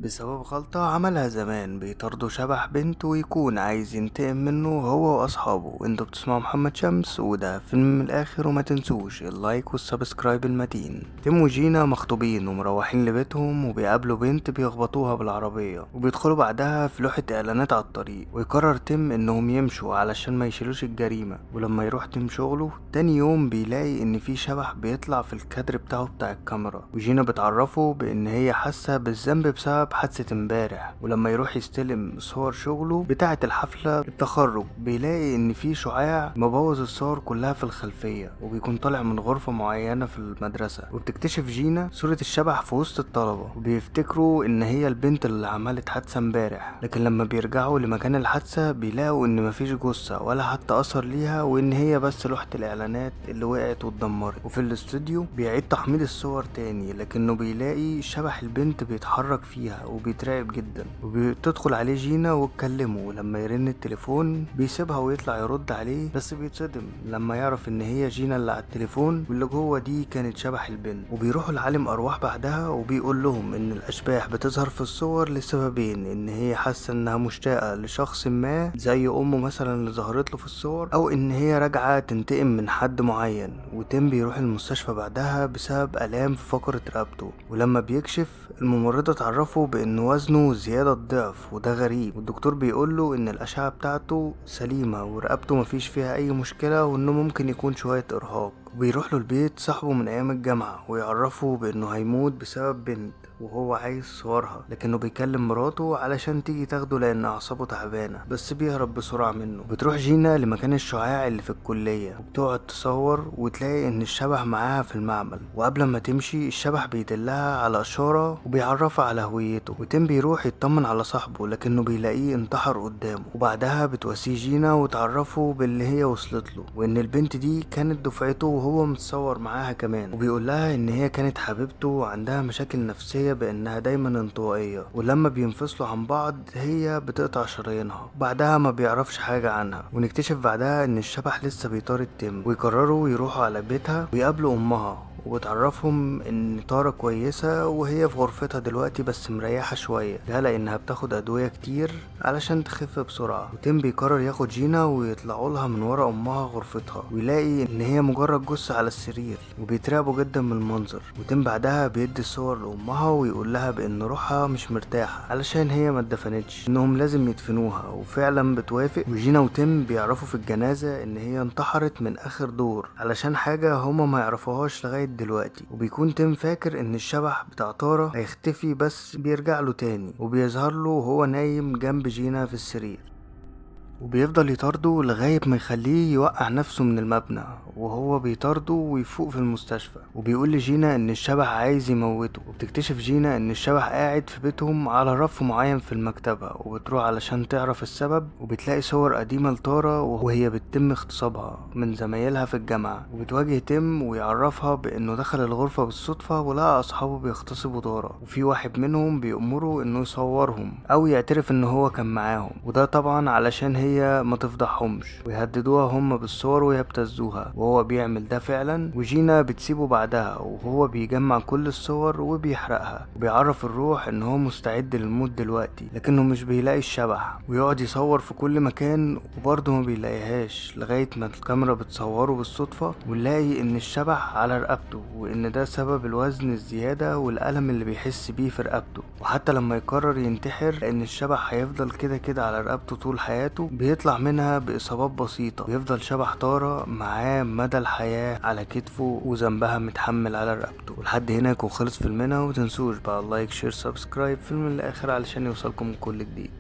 بسبب غلطة عملها زمان بيطاردوا شبح بنت ويكون عايز ينتقم منه هو وأصحابه. انتوا بتسمعوا محمد شمس وده فيلم من الآخر، وما تنسوش اللايك والسبسكرايب المتين. تيم وجينا مخطوبين ومروحين لبيتهم وبيقابلوا بنت بيخبطوها بالعربية، وبيدخلوا بعدها في لوحة إعلانات على الطريق. ويقرر تيم انهم يمشوا علشان ما يشيلوش الجريمة. ولما يروح تيم شغله تاني يوم بيلاقي ان في شبح بيطلع في الكادر بتاعه بتاع الكاميرا، وجينا بتعرفه بان هي حاسة بالذنب بسبب حادثة امبارح. ولما يروح يستلم صور شغله بتاعة الحفلة التخرج بيلاقي ان في شعاع مبوظ الصور كلها في الخلفية، وبيكون طالع من غرفة معينة في المدرسة. وبتكتشف جينا صورة الشبح في وسط الطلبة، وبيفتكروا ان هي البنت اللي عملت حادثة امبارح. لكن لما بيرجعوا لمكان الحادثة بيلاقوا ان مفيش جثة ولا حتى اثر ليها، وان هي بس لوحة الاعلانات اللي وقعت واتدمرت. وفي الاستوديو بيعيد تحميل الصور تاني، لكنه بيلاقي شبح البنت بيتحرك فيها وبيترعب جدا. وبتدخل عليه جينا وتكلمه، ولما يرن التليفون بيسيبها ويطلع يرد عليه، بس بيتصدم لما يعرف ان هي جينا اللي على التليفون، واللي جوه دي كانت شبح البنت. وبيروحوا لعالم ارواح بعدها وبيقول لهم ان الاشباح بتظهر في الصور لسببين: ان هي حاسه انها مشتاقه لشخص ما زي امه مثلا اللي ظهرت له في الصور، او ان هي راجعه تنتقم من حد معين. وتيم بيروح المستشفى بعدها بسبب الام في فقرة رقبته، ولما بيكشف الممرضة تعرفه بان وزنه زيادة ضعف، وده غريب. والدكتور بيقوله ان الاشعة بتاعته سليمة ورقبته مفيش فيها اي مشكلة، وانه ممكن يكون شوية ارهاق. وبيروح له البيت صاحبه من ايام الجامعة ويعرفه بانه هيموت بسبب بنت وهو عايز صورها، لكنه بيكلم مراته علشان تيجي تاخده لان اعصابه تعبانه، بس بيهرب بسرعه منه. بتروح جينا لمكان الشعاع اللي في الكليه وبتقعد تصور، وتلاقي ان الشبح معاها في المعمل. وقبل ما تمشي الشبح بيدلها على اشاره وبيعرفها على هويته. وتيم بيروح يطمن على صاحبه، لكنه بيلاقيه انتحر قدامه. وبعدها بتواسيه جينا وتعرفه باللي هي وصلت له، وان البنت دي كانت دفعته وهو متصور معاها كمان. وبيقول لها ان هي كانت حبيبته وعندها مشاكل نفسيه بانها دايما انطوائية، ولما بينفصلوا عن بعض هي بتقطع شرايينها، وبعدها ما بيعرفش حاجة عنها. ونكتشف بعدها ان الشبح لسه بيطارد تيم، ويقرروا يروحوا على بيتها ويقابلوا امها، وبتعرفهم ان طارة كويسة وهي في غرفتها دلوقتي بس مريحة شوية، ده لانها بتاخد ادوية كتير علشان تخف بسرعة. وتيم بيقرر ياخد جينا ويطلعوا لها من ورا امها غرفتها، ويلاقي ان هي مجرد جثة على السرير، وبيترعبوا جدا من المنظر. وتيم بعدها بيدي الصور لامها ويقول لها بان روحها مش مرتاحة علشان هي ما اتدفنتش، انهم لازم يدفنوها. وفعلا بتوافق، وجينا وتيم بيعرفوا في الجنازة ان هي انتحرت من اخر دور علشان حاجة هما ما يعرفوهاش لغاية دلوقتي. وبيكون تيم فاكر ان الشبح بتاع طارة هيختفي، بس بيرجع له تاني وبيظهر له وهو نايم جنب جينا في السرير، وبيفضل يطارده لغاية ما يخليه يوقع نفسه من المبنى. وهو بيطارده ويفوق في المستشفى، وبيقول لجينا ان الشبح عايز يموته. وبتكتشف جينا ان الشبح قاعد في بيتهم على رف معين في المكتبة، وبتروح علشان تعرف السبب. وبتلاقي صور قديمة لتارا وهي بتتم اغتصابها من زمايلها في الجامعة. وبتواجه تيم ويعرفها بانه دخل الغرفة بالصدفة ولقى اصحابه بيغتصبوا تارا، وفي واحد منهم بيأمره انه يصورهم او يعترف ان هو كان معاهم، وده طبعا علشان هي ما تفضحهمش، ويهددوها هم بالصور ويبتزوها. وهو بيعمل ده فعلا، وجينا بتسيبه بعدها وهو بيجمع كل الصور وبيحرقها. وبيعرف الروح ان هو مستعد للموت دلوقتي، لكنه مش بيلاقي الشبح، ويقعد يصور في كل مكان وبرضه ما بيلاقيهاش، لغاية ما الكاميرا بتصوره بالصدفة ونلاقي ان الشبح على رقبته، وان ده سبب الوزن الزيادة والألم اللي بيحس بيه في رقبته. وحتى لما يقرر ينتحر لان الشبح هيفضل كده كده على رقبته طول حياته، بيطلع منها بإصابات بسيطة. بيفضل شبح طارة معاه مدى الحياة على كتفه، وذنبها متحمل على رقبته. ولحد هنا يكون خلص فيلمنا، ومتنسوش بقى لايك شير سبسكرايب فيلم للآخر علشان يوصلكم كل جديد.